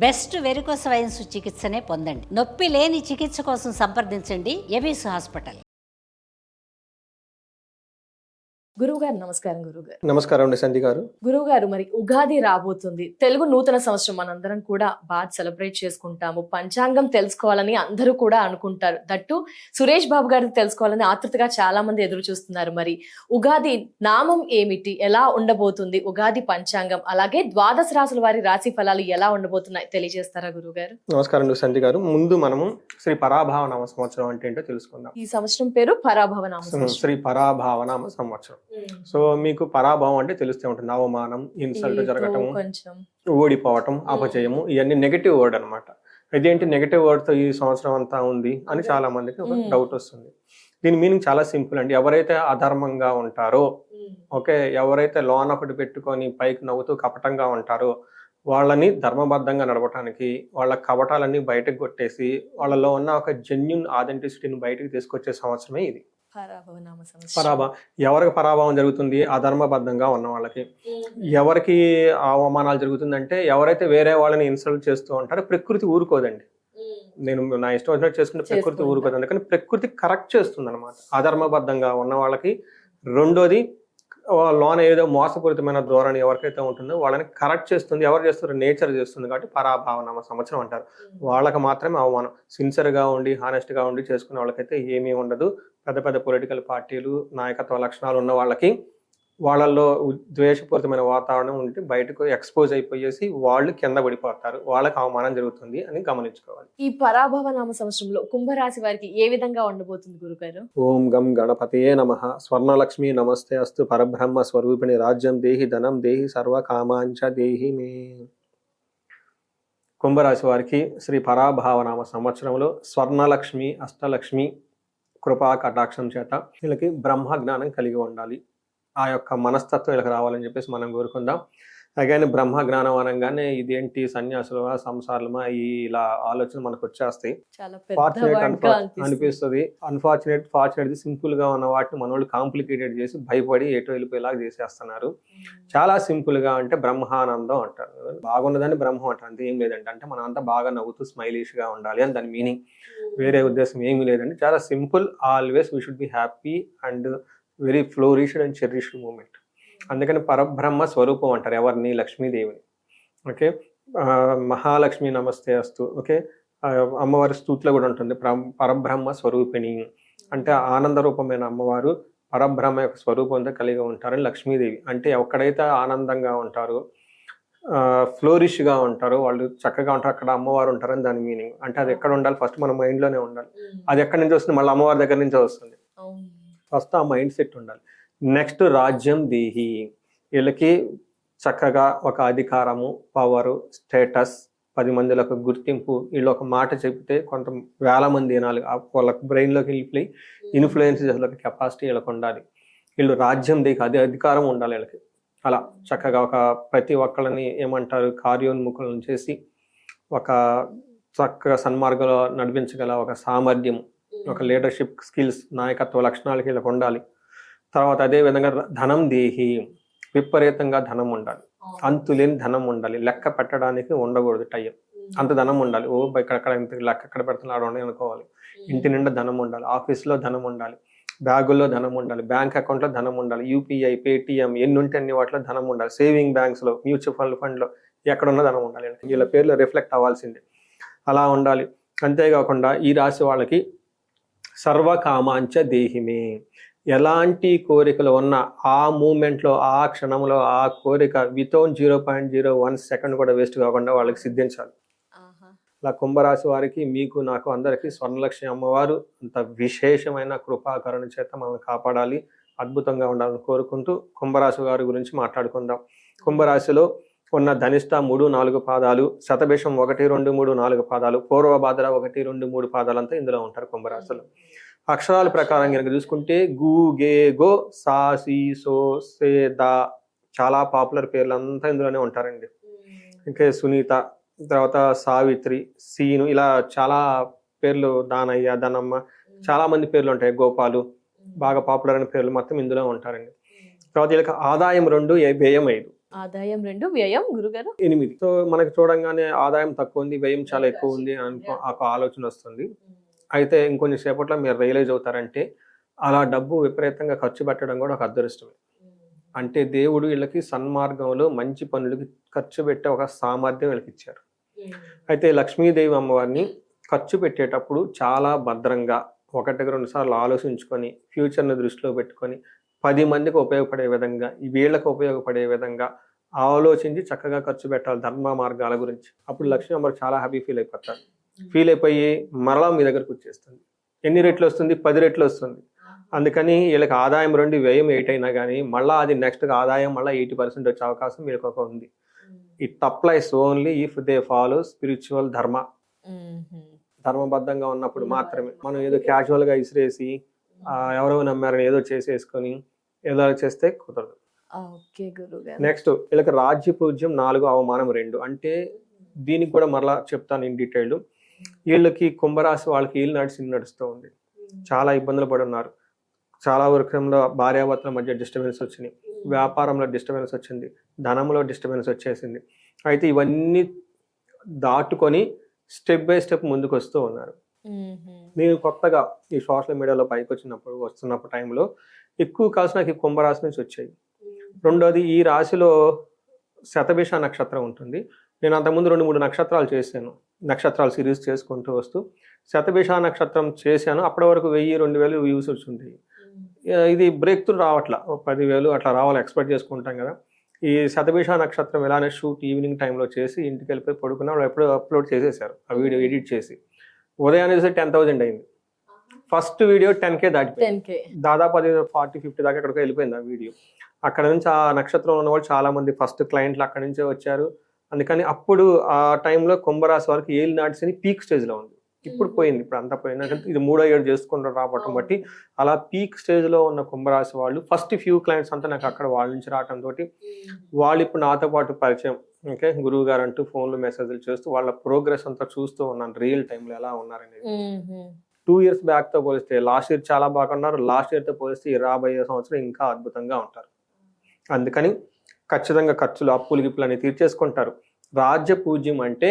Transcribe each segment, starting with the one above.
Best varicose veins చికిత్సనే పొందండి. నొప్పి లేని చికిత్స కోసం సంప్రదించండి ఎబిస్ హాస్పిటల్. గురువుగారు నమస్కారం. గురువుగారు నమస్కారం అండి సంధి గారు. గురువుగారు, మరి ఉగాది రాబోతుంది. తెలుగు నూతన సంవత్సరం మనందరం కూడా బాగా సెలబ్రేట్ చేసుకుంటాము. పంచాంగం తెలుసుకోవాలని అందరూ కూడా అనుకుంటారు. దట్టు సురేష్ బాబు గారికి తెలుసుకోవాలని ఆతృతగా చాలా మంది ఎదురు చూస్తున్నారు. మరి ఉగాది నామం ఏమిటి, ఎలా ఉండబోతుంది, ఉగాది పంచాంగం, అలాగే ద్వాదశ రాశుల వారి రాశి ఫలాలు ఎలా ఉండబోతున్నాయి తెలియజేస్తారా గురువుగారు? నమస్కారం అండి సంధి గారు. ముందు మనము శ్రీ పరాభావనామ సంవత్సరం అంటే ఏంటో తెలుసుకుందాం. ఈ సంవత్సరం పేరు పరాభవనామ సంవత్సరం. శ్రీ పరాభావనామ సంవత్సరం. సో మీకు పరాభవం అంటే తెలుస్తూ ఉంటుంది. అవమానం, ఇన్సల్ట్ జరగటము, ఓడిపోవటం, అపజయము, ఇవన్నీ నెగటివ్ వర్డ్ అనమాట. ఇదేంటి నెగటివ్ వర్డ్ తో ఈ సంవత్సరం అంతా ఉంది అని చాలా మందికి ఒక డౌట్ వస్తుంది. దీని మీనింగ్ చాలా సింపుల్ అండి. ఎవరైతే అధర్మంగా ఉంటారో, ఓకే, ఎవరైతే లోన్ ఒకటి పెట్టుకొని పైకి నవ్వుతూ కపటంగా ఉంటారో వాళ్ళని ధర్మబద్ధంగా నడవటానికి, వాళ్ళ కపటాలన్నీ బయటకు కొట్టేసి వాళ్ళలో ఉన్న ఒక జెన్యున్ ఆథెంటిసిటీని బయటకు తీసుకొచ్చే సంవత్సరమే ఇది పరాభవం. ఎవరికి పరాభవం జరుగుతుంది? అధర్మబద్ధంగా ఉన్న వాళ్ళకి. ఎవరికి అవమానాలు జరుగుతుందంటే ఎవరైతే వేరే వాళ్ళని ఇన్సల్ట్ చేస్తూ ఉంటారో ప్రకృతి ఊరుకోదండి. నేను నా ఇష్టం వచ్చినట్టు చేసుకుంటే ప్రకృతి ఊరుకోదండి. కానీ ప్రకృతి కరెక్ట్ చేస్తుంది అనమాట అధర్మబద్ధంగా ఉన్న వాళ్ళకి. రెండోది, లోన ఏదో మోసపూరితమైన ధోరణి ఎవరికైతే ఉంటుందో వాళ్ళని కరెక్ట్ చేస్తుంది. ఎవరు చేస్తారు? నేచర్ చేస్తుంది. కాబట్టి పరాభావనామ సంవత్సరం అంటారు. వాళ్ళకి మాత్రమే అవమానం. సిన్సియర్గా ఉండి హానెస్ట్గా ఉండి చేసుకునే వాళ్ళకైతే ఏమీ ఉండదు. పెద్ద పెద్ద పొలిటికల్ పార్టీలు, నాయకత్వ లక్షణాలు ఉన్న వాళ్ళకి వాళ్ళల్లో ద్వేషపూరితమైన వాతావరణం ఉంటే బయటకు ఎక్స్పోజ్ అయిపోయేసి వాళ్ళు కింద పడిపోతారు. వాళ్ళకి అవమానం జరుగుతుంది అని గమనించుకోవాలి. ఈ పరాభవనామ సంవత్సరంలో కుంభరాశి వారికి ఏ విధంగా ఉండబోతుంది గురుగారు? ఓం గం గణపతయే నమః. స్వర్ణలక్ష్మి నమస్తే అస్తు. పరబ్రహ్మ స్వరూపిణి రాజ్యం దేహి ధనం దేహి సర్వ కామాంచ దేహి మే. కుంభరాశి వారికి శ్రీ పరాభావనామ సంవత్సరంలో స్వర్ణలక్ష్మి, అష్టలక్ష్మి కృపా కటాక్షం చేత వీళ్ళకి బ్రహ్మ జ్ఞానం కలిగి ఉండాలి. ఆ యొక్క మనస్తత్వం వీళ్ళకి రావాలని చెప్పేసి మనం కోరుకుందాం. అలాగే బ్రహ్మ జ్ఞానం అనగానే ఇదేంటి సన్యాసులమా, సంసారులమా, ఇలా ఆలోచన మనకు వచ్చేస్తాయి. అనిపిస్తుంది. ఫార్చునేట్ సింపుల్ గా ఉన్న వాటిని మన వాళ్ళు కాంప్లికేటెడ్ చేసి భయపడి ఎటు వెళ్ళిపోయేలాగా చేసేస్తున్నారు. చాలా సింపుల్ గా అంటే బ్రహ్మానందం అంటారు. బాగున్నదని బ్రహ్మం అంటారు. అంతే, ఏం లేదంటే అంటే మనం అంతా బాగా నవ్వుతూ స్మైలిష్ గా ఉండాలి అని దాని మీనింగ్. వేరే ఉద్దేశం ఏమీ లేదండి. చాలా simple. Always we should be happy and very flourished and cherished moment. అందుకని పరబ్రహ్మ స్వరూపం అంటారు ఎవరిని? లక్ష్మీదేవిని. ఓకే, మహాలక్ష్మి నమస్తే అస్తు. ఓకే, అమ్మవారి స్తూతిలో కూడా ఉంటుంది పరబ్రహ్మ స్వరూపిణి అంటే ఆనంద రూపమైన అమ్మవారు పరబ్రహ్మ యొక్క స్వరూపంతో కలిగి ఉంటారని లక్ష్మీదేవి. అంటే ఎక్కడైతే ఆనందంగా ఉంటారో, ఫ్లోరిష్గా ఉంటారో, వాళ్ళు చక్కగా ఉంటారు, అక్కడ అమ్మవారు ఉంటారని దాని మీనింగ్. అంటే అది ఎక్కడ ఉండాలి? ఫస్ట్ మన మైండ్లోనే ఉండాలి. అది ఎక్కడి నుంచి వస్తుంది? మళ్ళీ అమ్మవారి దగ్గర నుంచే వస్తుంది. ఫస్ట్ ఆ మైండ్ సెట్ ఉండాలి. నెక్స్ట్ రాజ్యం దేహి. వీళ్ళకి చక్కగా ఒక అధికారము, పవరు, స్టేటస్, 10 మందిలో ఒక గుర్తింపు. వీళ్ళు ఒక మాట చెప్తే కొంత వేల మంది వినాలి. వాళ్ళ బ్రెయిన్లోకి వెళ్ళిపోయి ఇన్ఫ్లుయెన్స్ చేసే కెపాసిటీ వీళ్ళకి ఉండాలి. వీళ్ళు రాజ్యం దేహి, అది అధికారం ఉండాలి వీళ్ళకి. అలా చక్కగా ఒక ప్రతి ఒక్కళ్ళని ఏమంటారు కార్యోన్ముఖులను చేసి ఒక చక్కగా సన్మార్గంలో నడిపించగల ఒక సామర్థ్యం, ఒక లీడర్షిప్ స్కిల్స్, నాయకత్వ లక్షణాలకి వీళ్ళకి ఉండాలి. తర్వాత అదే విధంగా ధనం దేహి. విపరీతంగా ధనం ఉండాలి. అంతులేని ధనం ఉండాలి. లెక్క పెట్టడానికి ఉండకూడదు టైం. అంత ధనం ఉండాలి. ఇక్కడ లెక్క ఎక్కడ పెడుతున్నాడు అనుకోవాలి. ఇంటి నిండా ధనం ఉండాలి. ఆఫీస్లో ధనం ఉండాలి. బ్యాగుల్లో ధనం ఉండాలి. బ్యాంక్ అకౌంట్లో ధనం ఉండాలి. యూపీఐ, పేటిఎం ఎన్ని ఉంటే అన్ని వాటిలో ధనం ఉండాలి. సేవింగ్ బ్యాంక్స్లో, మ్యూచువల్ ఫండ్లో ఎక్కడున్న ధనం ఉండాలి. వీళ్ళ పేర్లో రిఫ్లెక్ట్ అవ్వాల్సిందే. అలా ఉండాలి. అంతేకాకుండా ఈ రాశి వాళ్ళకి సర్వకామాంచ దేహిమే. ఎలాంటి కోరికలు ఉన్నా ఆ మూమెంట్లో, ఆ క్షణంలో ఆ కోరిక వితౌట్ 0.01 సెకండ్ కూడా వేస్ట్ కాకుండా వాళ్ళకి సిద్ధించాలి. అలా కుంభరాశి వారికి, మీకు, నాకు, అందరికీ స్వర్ణలక్ష్మి అమ్మవారు అంత విశేషమైన కృపాకరణ చేత మనం కాపాడాలి, అద్భుతంగా ఉండాలని కోరుకుంటూ కుంభరాశి వారి గురించి మాట్లాడుకుందాం. కుంభరాశిలో ఉన్న ధనిష్ట 3, 4 పాదాలు, శతభిషం 1, 2, 3, 4 పాదాలు, పూర్వభాద్ర 1, 2, 3 పాదాలంతా ఇందులో ఉంటారు కుంభరాశిలో. అక్షరాల ప్రకారం కనుక చూసుకుంటే గు, గే, గో, సా, సి, సో, సే, దా చాలా పాపులర్ పేర్లంతా ఇందులోనే ఉంటారండి. ఇంకా సునీత, తర్వాత సావిత్రి, సీను, ఇలా చాలా పేర్లు, దానయ్య, ధనమ్మ, చాలా మంది పేర్లు ఉంటాయి. గోపాలు, బాగా పాపులర్ అయిన పేర్లు మొత్తం ఇందులో ఉంటారండి. తర్వాత వీళ్ళకి ఆదాయం 2, వ్యయం 5. ఆదాయం 2, వ్యయం గురుగారు 8. సో మనకి చూడంగానే ఆదాయం తక్కువ ఉంది, వ్యయం చాలా ఎక్కువ ఉంది అని ఒక ఆలోచన వస్తుంది. అయితే ఇంకొన్ని సేపట్లో మీరు రియలైజ్ అవుతారంటే అలా డబ్బు విపరీతంగా ఖర్చు పెట్టడం కూడా ఒక అదృష్టమే. అంటే దేవుడు వీళ్ళకి సన్మార్గంలో మంచి పనులకి ఖర్చు పెట్టే ఒక సామర్థ్యం వీళ్ళకి ఇచ్చారు. అయితే లక్ష్మీదేవి అమ్మవారిని ఖర్చు పెట్టేటప్పుడు చాలా భద్రంగా 1-2 సార్లు ఆలోచించుకొని ఫ్యూచర్ని దృష్టిలో పెట్టుకొని 10 మందికి ఉపయోగపడే విధంగా వీళ్ళకి ఉపయోగపడే విధంగా ఆలోచించి చక్కగా ఖర్చు పెట్టాలి ధర్మ మార్గాల గురించి. అప్పుడు లక్ష్మీ అమ్మవారు చాలా హ్యాపీ ఫీల్ అయిపోతారు. ఫీల్ అయిపోయి మరలా మీ దగ్గరకు వచ్చేస్తుంది. ఎన్ని రెట్లు వస్తుంది? 10 రెట్లు వస్తుంది. అందుకని వీళ్ళకి ఆదాయం 2, వ్యయం 8 అయినా కానీ మళ్ళీ అది నెక్స్ట్ ఆదాయం మళ్ళీ 80% వచ్చే అవకాశం వీళ్ళకి ఒక ఉంది. It applies only if they follow spiritual ధర్మ. ధర్మబద్ధంగా ఉన్నప్పుడు మాత్రమే. మనం ఏదో క్యాజువల్ గా ఇసిరేసి ఎవరో నమ్మారని ఏదో చేసేసుకొని ఏదో చేస్తే కుదరదు. నెక్స్ట్ వీళ్ళకి రాజ్య పూజ్యం 4, అవమానం 2. అంటే దీనికి కూడా మరలా చెప్తాను ఇన్ డీటెయిల్. వీళ్ళకి కుంభరాశి వాళ్ళకి వీళ్ళు నడుస్తూ ఉంది. చాలా ఇబ్బందులు పడి ఉన్నారు. చాలా వర్గంలో భార్యాభర్తల మధ్య డిస్టర్బెన్స్ వచ్చినాయి, వ్యాపారంలో డిస్టర్బెన్స్ వచ్చింది, ధనంలో డిస్టర్బెన్స్ వచ్చేసింది. అయితే ఇవన్నీ దాటుకొని స్టెప్ బై స్టెప్ ముందుకు వస్తూ ఉన్నారు. నేను కొత్తగా ఈ సోషల్ మీడియాలో పైకి వస్తున్నప్పుడు టైంలో ఎక్కువ కాల్స్ నాకు ఈ కుంభరాశి నుంచి వచ్చాయి. రెండోది ఈ రాశిలో శతభిష నక్షత్రం ఉంటుంది. నేను అంతకుముందు 2-3 నక్షత్రాలు చేశాను, నక్షత్రాలు సిరీస్ చేసుకుంటూ వస్తూ శతభిష నక్షత్రం చేశాను. అప్పటి వరకు 1000-2000 వ్యూస్ వచ్చింది. ఇది బ్రేక్ త్రూ రావట్లా, 10,000 అట్లా రావాలి ఎక్స్పెక్ట్ చేసుకుంటాం కదా. ఈ శతభిష నక్షత్రం ఇలానే షూట్ ఈవినింగ్ టైంలో చేసి ఇంటికి వెళ్ళిపోయి పడుకున్నా వాళ్ళు ఎప్పుడో అప్లోడ్ చేసేసారు ఆ వీడియో ఎడిట్ చేసి. ఉదయాన్నే 10,000 అయింది. ఫస్ట్ వీడియో 10K దాటిపోయింది. దాదాపు అది 40-50 దాకా ఎక్కడికో వెళ్ళిపోయింది ఆ వీడియో. అక్కడ నుంచి ఆ నక్షత్రంలో ఉన్న వాళ్ళు చాలా మంది ఫస్ట్ క్లయింట్లు అక్కడి నుంచే వచ్చారు. అందుకని అప్పుడు ఆ టైంలో కుంభరాశి వారికి ఏలి నాటిని పీక్ స్టేజ్లో ఉంది. ఇప్పుడు పోయింది, ఇప్పుడు అంతా పోయింది. అంటే ఇది 3వ ఏడు చేసుకుంటూ రావటం బట్టి అలా పీక్ స్టేజ్లో ఉన్న కుంభరాశి వాళ్ళు ఫస్ట్ ఫ్యూ క్లయింట్స్ అంతా నాకు అక్కడ వాళ్ళ నుంచి రావడంతో వాళ్ళు ఇప్పుడు నాతో పాటు పరిచయం. ఓకే, గురువు గారు అంటూ ఫోన్లు మెసేజ్లు చేస్తూ వాళ్ళ ప్రోగ్రెస్ అంతా చూస్తూ ఉన్నాను రియల్ టైంలో ఎలా ఉన్నారనేది. 2 years బ్యాక్తో పోలిస్తే లాస్ట్ ఇయర్ చాలా బాగున్నారు. లాస్ట్ ఇయర్తో పోలిస్తే ఈ రాబోయే సంవత్సరం ఇంకా అద్భుతంగా ఉంటారు. అందుకని ఖచ్చితంగా ఖర్చులు అప్పులు గిప్పులు అని తీర్చేసుకుంటారు. రాజ్య పూజ్యం అంటే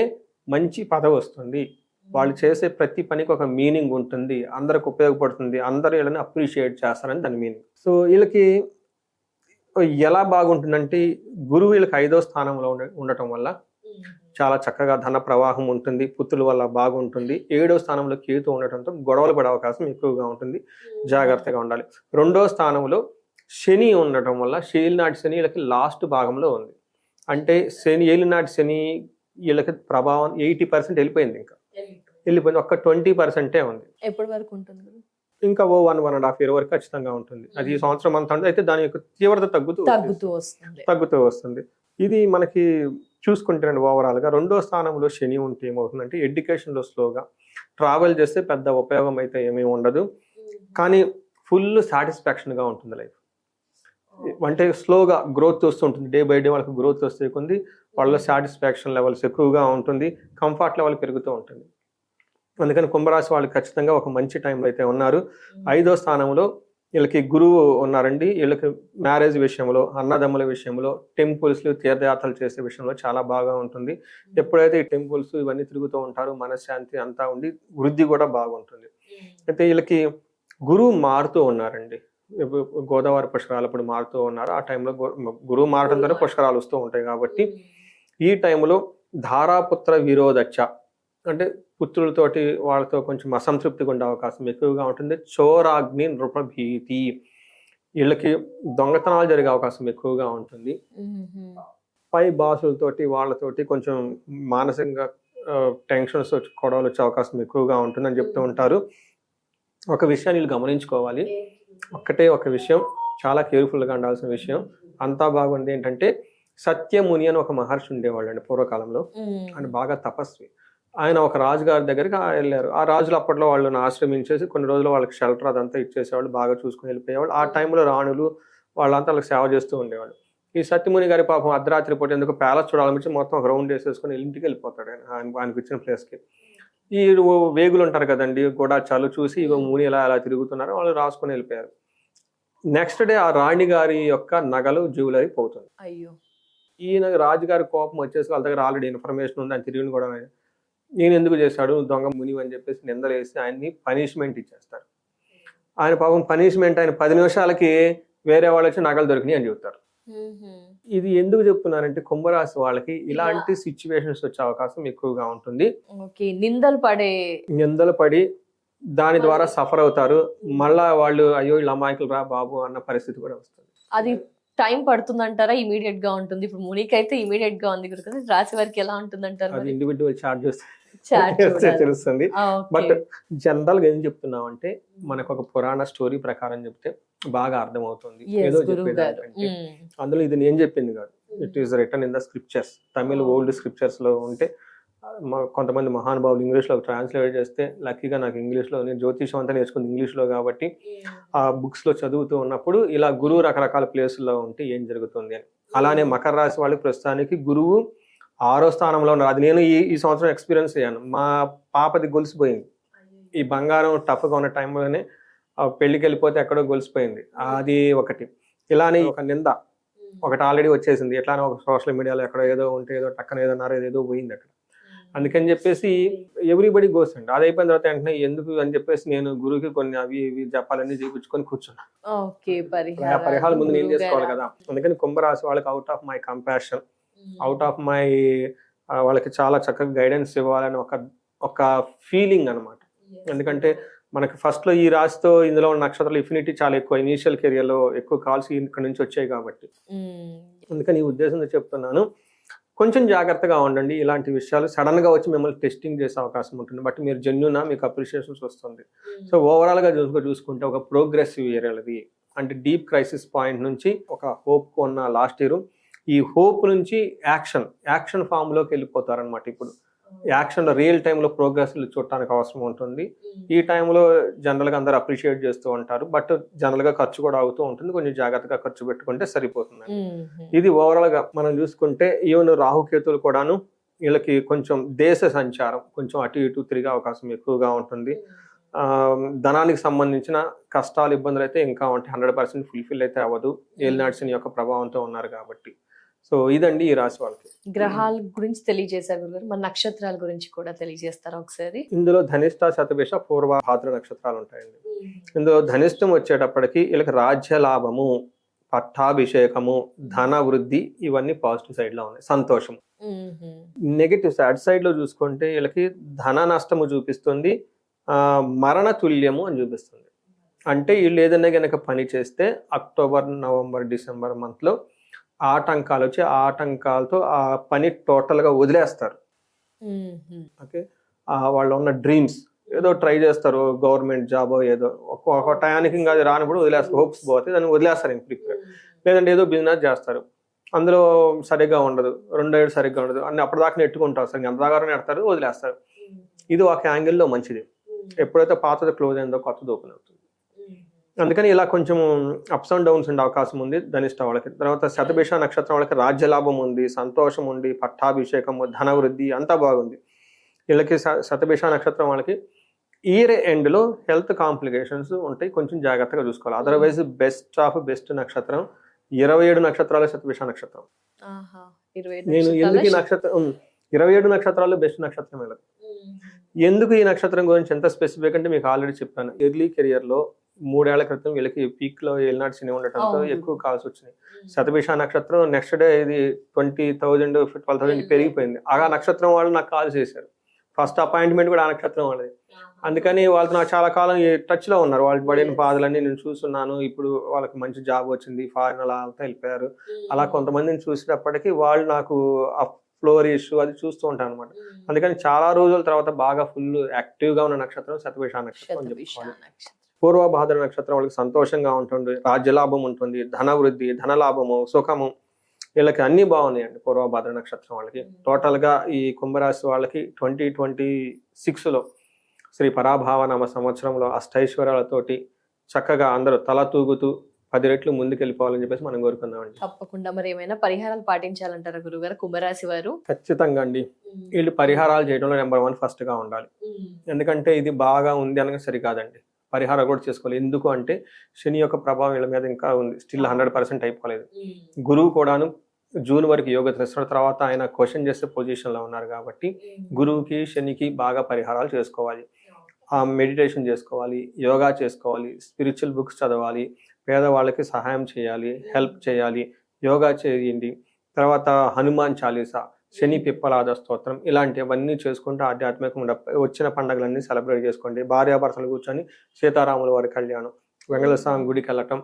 మంచి పదవి వస్తుంది, వాళ్ళు చేసే ప్రతి పనికి ఒక మీనింగ్ ఉంటుంది, అందరికి ఉపయోగపడుతుంది, అందరూ వీళ్ళని అప్రిషియేట్ చేస్తారని దాని మీనింగ్. సో వీళ్ళకి ఎలా బాగుంటుందంటే గురువు వీళ్ళకి 5వ స్థానంలో ఉండటం వల్ల చాలా చక్కగా ధన ప్రవాహం ఉంటుంది, పుత్రుల వల్ల బాగుంటుంది. 7వ స్థానంలో కేతు ఉండటంతో గొడవలు పడే అవకాశం ఎక్కువగా ఉంటుంది, జాగ్రత్తగా ఉండాలి. 2వ స్థానంలో శని ఉండటం వల్ల ఏలినాటి శని వీళ్ళకి లాస్ట్ భాగంలో ఉంది. అంటే ఏలినాటి శని వీళ్ళకి ప్రభావం 80% వెళ్ళిపోయింది, ఇంకా వెళ్ళిపోయింది. ఒక్క 20% ఉంది. ఎప్పటి వరకు ఉంటుంది? ఇంకా 1.5 year వరకు ఖచ్చితంగా ఉంటుంది. అది ఈ సంవత్సరం అంతా ఉంటుంది. అయితే దాని యొక్క తీవ్రత తగ్గుతూ వస్తుంది. ఇది మనకి చూసుకుంటే ఓవరాల్ గా 2వ స్థానంలో శని ఉంటే ఏమవుతుందంటే ఎడ్యుకేషన్ లో స్లోగా ట్రావెల్ చేస్తే పెద్ద ఉపయోగం అయితే ఏమీ ఉండదు, కానీ ఫుల్ సాటిస్ఫాక్షన్ గా ఉంటుంది లైఫ్. అంటే స్లోగా గ్రోత్ వస్తుంటుంది, డే బై డే వాళ్ళకి గ్రోత్ వస్తే కొంది వాళ్ళ సాటిస్ఫాక్షన్ లెవెల్స్ ఎక్కువగా ఉంటుంది, కంఫర్ట్ లెవెల్ పెరుగుతూ ఉంటుంది. అందుకని కుంభరాశి వాళ్ళు ఖచ్చితంగా ఒక మంచి టైంలో అయితే ఉన్నారు. 5వ స్థానంలో వీళ్ళకి గురువు ఉన్నారండి. వీళ్ళకి మ్యారేజ్ విషయంలో, అన్నదమ్ముల విషయంలో, టెంపుల్స్ తీర్థయాత్రలు చేసే విషయంలో చాలా బాగా ఉంటుంది. ఎప్పుడైతే ఈ టెంపుల్స్ ఇవన్నీ తిరుగుతూ ఉంటారో మనశ్శాంతి అంతా ఉండి వృద్ధి కూడా బాగుంటుంది. అయితే వీళ్ళకి గురువు మారుతూ ఉన్నారండి. గోదావరి పుష్కరాలు మారుతూ ఉన్నారు. ఆ టైంలో గురువు మారడంతోనే పుష్కరాలు వస్తూ ఉంటాయి. కాబట్టి ఈ టైంలో ధారాపుత్ర విరోధచ్చ అంటే పుత్రులతోటి వాళ్ళతో కొంచెం అసంతృప్తిగా ఉండే అవకాశం ఎక్కువగా ఉంటుంది. చోరాగ్ని నృపభీతి, వీళ్ళకి దొంగతనాలు జరిగే అవకాశం ఎక్కువగా ఉంటుంది. పై బాసులతోటి వాళ్ళతోటి కొంచెం మానసికంగా టెన్షన్స్ గొడవలు వచ్చే అవకాశం ఎక్కువగా ఉంటుందని చెప్తూ ఉంటారు. ఒక విషయాన్ని వీళ్ళు గమనించుకోవాలి. ఒక విషయం చాలా కేర్ఫుల్గా ఉండాల్సిన విషయం. అంతా బాగుంది ఏంటంటే సత్యముని అని ఒక మహర్షి ఉండేవాళ్ళు అండి పూర్వకాలంలో. ఆయన బాగా తపస్వి. ఆయన ఒక రాజుగారి దగ్గరికి వెళ్ళారు. ఆ రాజులు అప్పట్లో వాళ్ళని ఆశ్రమించేసి కొన్ని రోజులు వాళ్ళకి షెల్టర్ అదంతా ఇచ్చేసేవాళ్ళు, బాగా చూసుకుని వెళ్ళిపోయేవాళ్ళు. ఆ టైంలో రాణులు వాళ్ళంతా వాళ్ళకి సేవ చేస్తూ ఉండేవాళ్ళు. ఈ సత్యముని గారి పాపం అర్ధరాత్రి పూట ఎందుకు ప్యాలెస్ చూడాలనిపించి మొత్తం ఒక రౌండ్ వేసేసుకుని ఇంటికి వెళ్ళిపోతాడు ఆయనకు ఇచ్చిన ప్లేస్కి. ఈ వేగులు ఉంటారు కదండి, గూఢచారులు చూసి ఇగో ముని ఎలా తిరుగుతున్నారు వాళ్ళు రాసుకొని వెళ్ళిపోయారు. నెక్స్ట్ డే ఆ రాణి గారి యొక్క నగలు జ్యువెలరీ పోతుంది. అయ్యో. ఈయన రాజుగారి కోపం వచ్చేసి వాళ్ళ దగ్గర ఆల్రెడీ ఇన్ఫర్మేషన్ ఉంది, ఆయన తిరిగి కూడా నేను ఎందుకు చేశాడు, నువ్వు దొంగ మునివి అని చెప్పేసి నిందలేసి ఆయన్ని పనిష్మెంట్ ఇచ్చేస్తారు. ఆయన పాపం పనిష్మెంట్ ఆయన 10 నిమిషాలకి వేరే వాళ్ళు వచ్చి నగలు దొరికినాయి అని చెబుతారు. ఇది ఎందుకు చెప్తున్నానంటే కుంభరాశి వాళ్ళకి ఇలాంటి సిచ్యువేషన్స్ వచ్చే అవకాశం ఎక్కువగా ఉంటుంది. నిందలు పడి దాని ద్వారా సఫర్ అవుతారు. మళ్ళా వాళ్ళు అయ్యో వీళ్ళు అమాయకులు రా బాబు అన్న పరిస్థితి కూడా వస్తుంది. అది టైం పడుతుంది అంటారా, ఇమీడియట్ గా ఉంటుంది? ఇప్పుడు మునికి అయితే ఇమీడియట్ గా ఉంది కదా, రాశి వారికి ఎలా ఉంటుంది అంటారు? అది ఇండివిజువల్ చార్ట్ చేస్తే తెలుస్తుంది. బట్ జనరల్ గా ఏం చెప్తున్నాం అంటే మనకు ఒక పురాణ స్టోరీ ప్రకారం చెప్తే బాగా అర్థమవుతుంది. ఏదో చెప్పేది అందులో ఇది నేను చెప్పింది కాదు, it is return in the scriptures. Tamil old scriptures లో ఉంటే కొంతమంది మహానుభావులు ఇంగ్లీష్ లో ట్రాన్స్లేట్ చేస్తే, లక్కీగా నాకు ఇంగ్లీష్ లో, నేను జ్యోతిషం అంతా నేర్చుకుంది ఇంగ్లీష్ లో కాబట్టి ఆ బుక్స్ లో చదువుతూ ఉన్నప్పుడు ఇలా గురువు రకరకాల ప్లేసుల్లో ఉంటే ఏం జరుగుతుంది అని. అలానే మకర రాశి వాళ్ళకి ప్రస్తుతానికి గురువు 6వ స్థానంలో ఉన్నారు. అది నేను ఈ సంవత్సరం ఎక్స్పీరియన్స్ అయ్యాను. మా పాపది గొలిసిపోయింది. ఈ బంగారం టఫ్ గా ఉన్న టైంలోనే పెళ్లికి వెళ్ళిపోతే ఎక్కడో గొలిసిపోయింది. అది ఒకటి. ఇలానే ఒక నింద ఒకటి ఆల్రెడీ వచ్చేసింది. ఎట్లానే ఒక సోషల్ మీడియాలో ఎక్కడో ఏదో ఉంటే ఏదో టక్కన ఏదో అన్నారు, ఏదో పోయింది అక్కడ. అందుకని చెప్పేసి ఎవ్రీబడి గోస్ అండి. అది అయిపోయిన తర్వాత వెంటనే ఎందుకు అని చెప్పేసి నేను గురువుకి కొన్ని అవి ఇవి జపాలన్నీ చేయించుకొని కూర్చున్నాను. పరిహారాలు ముందు నేను చేసుకోవాలి కదా. అందుకని కుంభరాశి వాళ్ళకి out of my compassion, out of my వాళ్ళకి చాలా చక్కగా గైడెన్స్ ఇవ్వాలని ఒక ఫీలింగ్ అనమాట. ఎందుకంటే మనకి ఫస్ట్ లో ఈ రాశితో ఇందులో ఉన్న నక్షత్రాలు ఇన్ఫినిటీ చాలా ఎక్కువ, ఇనీషియల్ కెరియర్ లో ఎక్కువ కాల్స్ ఇక్కడ నుంచి వచ్చాయి కాబట్టి అందుకని ఈ ఉద్దేశంతో చెప్తున్నాను. కొంచెం జాగ్రత్తగా ఉండండి. ఇలాంటి విషయాలు సడన్ గా వచ్చి మిమ్మల్ని టెస్టింగ్ చేసే అవకాశం ఉంటుంది. బట్ మీరు జెన్యూనా, మీకు అప్రిషియేషన్స్ వస్తుంది. సో ఓవరాల్ గా చూసుకుంటే ఒక ప్రోగ్రెసివ్ ఇయర్ అది. అంటే డీప్ క్రైసిస్ పాయింట్ నుంచి ఒక హోప్ ఉన్న లాస్ట్ ఇయర్, ఈ హోప్ నుంచి యాక్షన్ ఫామ్ లోకి వెళ్ళిపోతారనమాట. ఇప్పుడు యాక్షన్ లో రియల్ టైంలో ప్రోగ్రెస్ చూడటానికి అవసరం ఉంటుంది. ఈ టైంలో జనరల్ గా అందరూ అప్రిషియేట్ చేస్తూ ఉంటారు. బట్ జనరల్ గా ఖర్చు కూడా అవుతూ ఉంటుంది. కొంచెం జాగ్రత్తగా ఖర్చు పెట్టుకుంటే సరిపోతుంది. ఇది ఓవరాల్ గా మనం చూసుకుంటే ఈవెన్ రాహుకేతులు కూడాను వీళ్ళకి కొంచెం దేశ సంచారం కొంచెం అటు ఇటు తిరిగే అవకాశం ఎక్కువగా ఉంటుంది. ధనానికి సంబంధించిన కష్టాలు ఇబ్బందులు అయితే ఇంకా ఉంటాయి. 100% ఫుల్ఫిల్ అయితే అవ్వదు. ఏలినాటి శని యొక్క ప్రభావంతో ఉన్నారు కాబట్టి. సో ఇదండి ఈ రాశి వాళ్ళకి. గ్రహాల గురించి తెలియజేశారు గురుగారు, మన నక్షత్రాల గురించి కూడా తెలియజేస్తారా ఒకసారి? ఇందులో ధనిష్ట, శతభిష, పూర్వ, భాద్ర నక్షత్రాలు ఉంటాయండి. ఇందులో ధనిష్టం వచ్చేటప్పటికి వీళ్ళకి రాజ్య లాభము, పట్టాభిషేకము, ధన వృద్ధి ఇవన్నీ పాజిటివ్ సైడ్ లో ఉన్నాయి. సంతోషం. నెగిటివ్ సాడ్ సైడ్ లో చూసుకుంటే వీళ్ళకి ధన నష్టము చూపిస్తుంది, మరణ తుల్యము అని చూపిస్తుంది. అంటే వీళ్ళు ఏదైనా కనుక పని చేస్తే అక్టోబర్, నవంబర్, డిసెంబర్ మంత్ లో ఆటంకాలు వచ్చి ఆటంకాలతో ఆ పని టోటల్ గా వదిలేస్తారు. ఓకే, వాళ్ళు ఉన్న డ్రీమ్స్ ఏదో ట్రై చేస్తారు, గవర్నమెంట్ జాబ్ ఏదో ఒక టయానికి ఇంకా అది రానప్పుడు వదిలేస్తారు. హోప్స్ పోతే దాన్ని వదిలేస్తారు ఇంక. లేదంటే ఏదో బిజినెస్ చేస్తారు, అందులో సరిగ్గా ఉండదు, 2 ఏళ్ళు సరిగ్గా ఉండదు అన్ని అప్పటిదాకా నెట్టుకుంటారు, సరిగ్గా ఎంతదాకా నెడతారు, వదిలేస్తారు. ఇది ఒక యాంగిల్లో మంచిది. ఎప్పుడైతే పాతది క్లోజ్ అయిందో కొత్తది ఓపెన్ అవుతుంది. అందుకని ఇలా కొంచెం అప్స్ అండ్ డౌన్స్ ఉండే అవకాశం ఉంది ధనిష్ట వాళ్ళకి. తర్వాత శతభిష నక్షత్రం వాళ్ళకి రాజ్యలాభం ఉంది, సంతోషం ఉంది, పట్టాభిషేకం, ధన వృద్ధి అంతా బాగుంది. వీళ్ళకి శతభిష నక్షత్రం వాళ్ళకి ఇయర్ ఎండ్ లో హెల్త్ కాంప్లికేషన్స్ ఉంటాయి, కొంచెం జాగ్రత్తగా చూసుకోవాలి. అదర్వైజ్ బెస్ట్ నక్షత్రం 27 నక్షత్రాలు శతభిష నక్షత్రం. నేను ఎందుకు ఈ నక్షత్రం 27 నక్షత్రాలు బెస్ట్ నక్షత్రం వీళ్ళకి. ఎందుకు ఈ నక్షత్రం గురించి ఎంత స్పెసిఫిక్ అంటే మీకు ఆల్రెడీ చెప్పాను. ఎర్లీ కెరియర్ లో 3 ఏళ్ల క్రితం వీళ్ళకి పీక్ లో ఏలినాటి శని ఉండటంతో ఎక్కువ కాల్స్ వచ్చినాయి. శతభిష నక్షత్రం నెక్స్ట్ డే ఇది 20,000 12,000 పెరిగిపోయింది. ఆ నక్షత్రం వాళ్ళు నాకు కాల్ చేశారు. ఫస్ట్ అపాయింట్మెంట్ కూడా ఆ నక్షత్రం వాళ్ళది. అందుకని వాళ్ళతో నాకు చాలా కాలం టచ్ లో ఉన్నారు. వాళ్ళు పడిన బాధలన్నీ నేను చూస్తున్నాను. ఇప్పుడు వాళ్ళకి మంచి జాబ్ వచ్చింది, ఫారిన్ అలా అంతా వెళ్ళిపోయారు. అలా కొంతమందిని చూసేటప్పటికి వాళ్ళు నాకు ఆ ఫ్లోర్ ఇష్యూ అది చూస్తూ ఉంటాను అనమాట. అందుకని చాలా రోజుల తర్వాత బాగా ఫుల్ యాక్టివ్ గా ఉన్న నక్షత్రం శతభిష నక్షత్రం అని చెప్పుకోవాలి. పూర్వ భాద్ర నక్షత్రం వాళ్ళకి సంతోషంగా ఉంటుంది, రాజ్యలాభం ఉంటుంది, ధన వృద్ధి, ధనలాభము, సుఖము, వీళ్ళకి అన్ని బాగున్నాయండి. పూర్వ భాద్ర నక్షత్రం వాళ్ళకి టోటల్ గా ఈ కుంభరాశి వాళ్ళకి 2026 లో శ్రీ పరాభావనామ సంవత్సరంలో అష్టైశ్వర్యాలతోటి చక్కగా అందరూ తల తూగుతూ 10 రెట్లు ముందుకెళ్ళిపోవాలని చెప్పేసి మనం కోరుకుందామండి. తప్పకుండా. మరి ఏమైనా పరిహారాలు పాటించాలంటారా గురుగారు కుంభరాశి వారు? ఖచ్చితంగా అండి. వీళ్ళు పరిహారాలు చేయడంలో నెంబర్ 1 ఫస్ట్ గా ఉండాలి. ఎందుకంటే ఇది బాగా ఉంది అనగా సరికాదండి, పరిహారం కూడా చేసుకోవాలి. ఎందుకు అంటే శని యొక్క ప్రభావం వీళ్ళ మీద ఇంకా ఉంది, స్టిల్ 100% అయిపోలేదు. గురువు కూడాను జూన్ వరకు యోగ చేస్తారు. తర్వాత ఆయన క్వశ్చన్ చేసే పొజిషన్లో ఉన్నారు కాబట్టి గురువుకి శనికి బాగా పరిహారాలు చేసుకోవాలి, మెడిటేషన్ చేసుకోవాలి, యోగా చేసుకోవాలి, స్పిరిచువల్ బుక్స్ చదవాలి, పేదవాళ్ళకి సహాయం చేయాలి, హెల్ప్ చేయాలి, యోగా చేయండి. తర్వాత హనుమాన్ చాలీసా, శని పిప్పలాద స్తోత్రం, ఇలాంటివన్నీ చేసుకుంటూ ఆధ్యాత్మికంగా వచ్చిన పండుగలన్నీ సెలబ్రేట్ చేసుకోండి. భార్యాభర్తలు కూర్చొని సీతారాముల వారి కళ్యాణం, వెంకటేశ్వర స్వామి గుడికి వెళ్ళటం,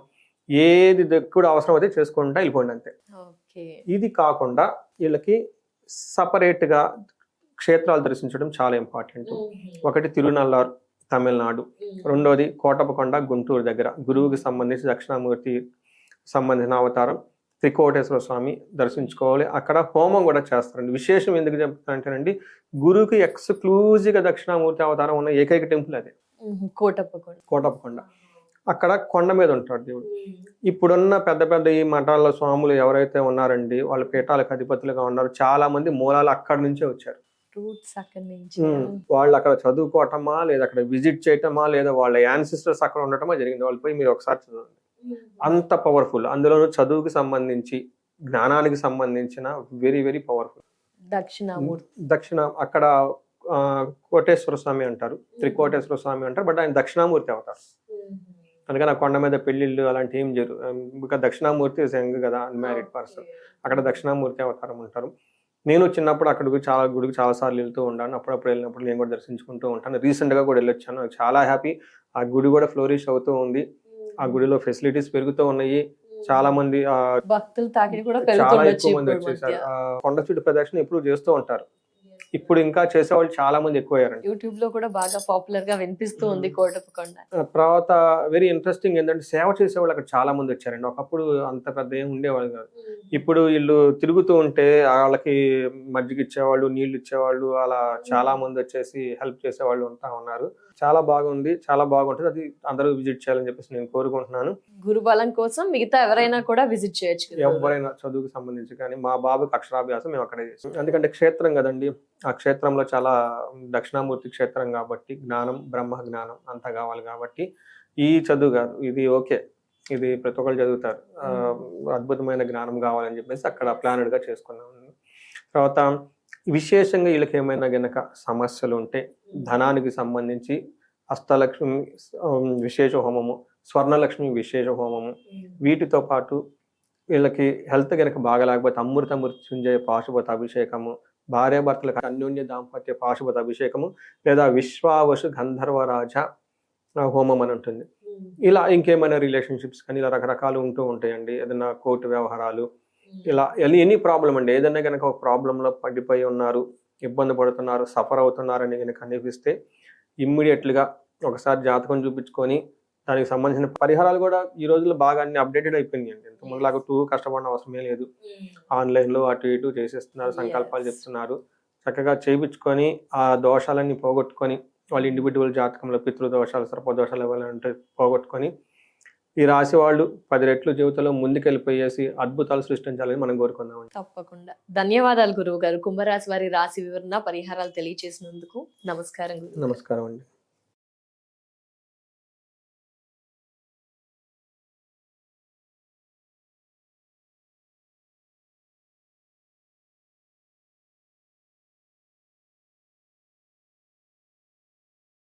ఏది కూడా అవసరం అయితే చేసుకుంటా వెళ్ళిపోండి అంతే. ఇది కాకుండా వీళ్ళకి సపరేట్గా క్షేత్రాలు దర్శించడం చాలా ఇంపార్టెంట్. ఒకటి తిరునల్లార్ తమిళనాడు, రెండోది కోటపకొండ గుంటూరు దగ్గర గురువుకి సంబంధించి దక్షిణామూర్తి సంబంధించిన అవతారం త్రికోటేశ్వర స్వామి దర్శించుకోవాలి. అక్కడ హోమం కూడా చేస్తారండి. విశేషం ఎందుకు చెప్తానంటేనండి, గురువుకి ఎక్స్క్లూజివ్గా దక్షిణామూర్తి అవతారం ఉన్న ఏకైక టెంపుల్ అదే కోటపకొండ. అక్కడ కొండ మీద ఉంటాడు దేవుడు. ఇప్పుడున్న పెద్ద పెద్ద ఈ మఠాల స్వాములు ఎవరైతే ఉన్నారండి, వాళ్ళ పీఠాలకు అధిపతులుగా ఉన్నారు, చాలా మంది మూలాలు అక్కడి నుంచే వచ్చారు. వాళ్ళు అక్కడ చదువుకోవటమా, లేదా అక్కడ విజిట్ చేయటమా, లేదా వాళ్ళ యాన్సిస్టర్స్ అక్కడ ఉండటమా జరిగింది. వాళ్ళు పోయి మీరు ఒకసారి చదవండి, అంత పవర్ఫుల్. అందులోనూ చదువుకి సంబంధించి, జ్ఞానానికి సంబంధించిన వెరీ వెరీ పవర్ఫుల్. దక్షిణ అక్కడ కోటేశ్వర స్వామి అంటారు, త్రికోటేశ్వర స్వామి అంటారు, బట్ ఆయన దక్షిణామూర్తి అవుతారు. అందుకని ఆ కొండ మీద పెళ్లిళ్ళు అలాంటి ఏం జరు, ఇంకా దక్షిణామూర్తి యంగ్ కదా, అన్మ్యారీడ్ పర్సన్, అక్కడ దక్షిణామూర్తి అవతారం ఉంటారు. నేను చిన్నప్పుడు అక్కడికి గుడికి చాలా సార్లు వెళ్తూ ఉంటాను. అప్పుడప్పుడు వెళ్ళినప్పుడు నేను కూడా దర్శించుకుంటూ ఉంటాను. రీసెంట్గా కూడా వెళ్ళొచ్చాను, నాకు చాలా హ్యాపీ. ఆ గుడి కూడా ఫ్లోరిష్ అవుతూ ఉంది, ఆ గుడిలో ఫెసిలిటీస్ పెరుగుతూ ఉన్నాయి. చాలా మంది భక్తులు తాకిడి కూడా చాలా ఎక్కువ మంది వచ్చేసారు. కొండ చుట్టూ ప్రదక్షిణ ఎప్పుడు చేస్తూ ఉంటారు. ఇప్పుడు ఇంకా చేసేవాళ్ళు చాలా మంది ఎక్కువయ్యారండి. యూట్యూబ్ లో కూడా బాగా పాపులర్ గా వినిపిస్తూ ఉంది కోటపకొండ. తర్వాత వెరీ ఇంట్రెస్టింగ్ ఏంటంటే సేవ చేసేవాళ్ళు అక్కడ చాలా మంది వచ్చారండి. ఒకప్పుడు అంత పెద్ద ఏమి ఉండేవాళ్ళు కాదు. ఇప్పుడు వీళ్ళు తిరుగుతూ ఉంటే వాళ్ళకి మజ్జిగ ఇచ్చేవాళ్ళు, నీళ్లు ఇచ్చేవాళ్ళు, అలా చాలా మంది వచ్చేసి హెల్ప్ చేసేవాళ్ళు ఉంటా ఉన్నారు. చాలా బాగుంది, చాలా బాగుంటుంది. అది అందరూ విజిట్ చేయాలని చెప్పేసి నేను కోరుకుంటున్నాను. గురుబలం కోసం మిగతా ఎవరైనా కూడా విజిట్ చేయొచ్చు, ఎవరైనా చదువుకు సంబంధించి. కానీ మా బాబుకి అక్షరాభ్యాసం మేము అక్కడే చేసాం. ఎందుకంటే క్షేత్రం కదండి, ఆ క్షేత్రంలో చాలా దక్షిణామూర్తి క్షేత్రం కాబట్టి జ్ఞానం, బ్రహ్మ జ్ఞానం అంతా కావాలి కాబట్టి ఈ చదువు కాదు, ఇది ఓకే, ఇది ప్రతి ఒక్కరు చదువుతారు, అద్భుతమైన జ్ఞానం కావాలని చెప్పేసి అక్కడ ప్లానెడ్ గా చేసుకున్నాం. తర్వాత విశేషంగా వీళ్ళకి ఏమైనా గనక సమస్యలు ఉంటే ధనానికి సంబంధించి హస్తలక్ష్మి విశేష హోమము, స్వర్ణలక్ష్మి విశేష హోమము, వీటితో పాటు వీళ్ళకి హెల్త్ గనక బాగా లేకపోతే అమృత మృత్యుంజయ పాశుపత అభిషేకము, భార్యాభర్తలకు అన్యోన్య దాంపత్య పాశుపత అభిషేకము, లేదా విశ్వావసు గంధర్వరాజ హోమం అని ఉంటుంది. ఇలా ఇంకేమైనా రిలేషన్షిప్స్ కానీ ఇలా రకరకాలు ఉంటూ ఉంటాయండి. ఏదైనా కోర్టు వ్యవహారాలు, ఇలా ఎనీ ప్రాబ్లం అండి, ఏదైనా కనుక ఒక ప్రాబ్లంలో పడిపోయి ఉన్నారు, ఇబ్బంది పడుతున్నారు, సఫర్ అవుతున్నారని కనుక అనిపిస్తే ఇమ్మీడియట్లుగా ఒకసారి జాతకం చూపించుకొని దానికి సంబంధించిన పరిహారాలు కూడా ఈ రోజుల్లో బాగా అన్ని అప్డేటెడ్ అయిపోయినాయి అండి. ఇంతకుముందులాగా కష్టపడిన అవసరమే లేదు. ఆన్లైన్లో అటు ఇటు చేసేస్తున్నారు, సంకల్పాలు చెప్తున్నారు. చక్కగా చేయించుకొని ఆ దోషాలన్నీ పోగొట్టుకొని వాళ్ళ ఇండివిజువల్ జాతకంలో పితృదోషాలు, సర్పదోషాలు ఎవరంటే పోగొట్టుకొని ఈ రాశి వాళ్ళు 10 రెట్లు జీవితంలో ముందుకెళ్ళిపోయేసి అద్భుతాలు సృష్టించాలని మనం కోరుకుందాం. తప్పకుండా. ధన్యవాదాలు గురువు గారు. కుంభరాశి వారి రాశి వివరణ, పరిహారాలు తెలియజేసినందుకు నమస్కారం. నమస్కారం అండి.